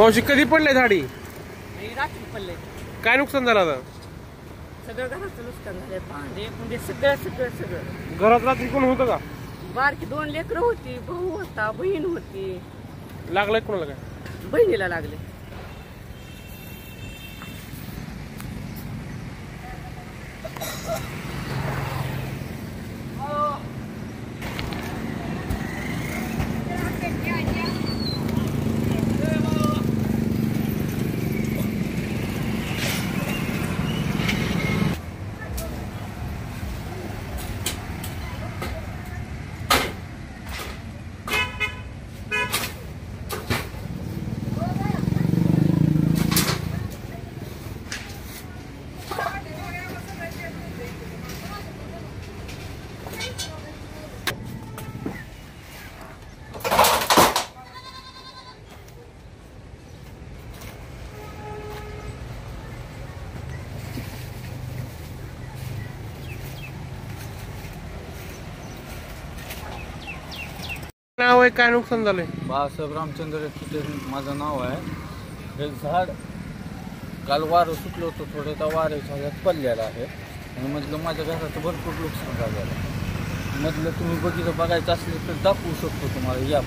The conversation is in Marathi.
मावशी कधी पडले झाडी? रात्री पडले. काय नुकसान झालं आता? सगळं घराचं नुकसान झालंय. भांडे म्हणजे सगळं घरात रात्री कोण होतं का? बारकी 2 लेकरं होती, भाऊ होता, बहीण होती. लागलंय कोणाला? काय बहिणीला लागले. नाव आहे? काय नुकसान झालंय? बाळासाहेब रामचंद्र तुटे माझं नाव आहे. हे झाड काल वारं सुटलं होतं थोडं, त्या वाऱ्याच्या ह्याच्यात पडलेलं आहे आणि मधलं माझ्या घराचं भरपूर नुकसान झालेलं आहे. मधलं तुम्ही बघायचं असले तर दाखवू शकतो तुम्हाला या.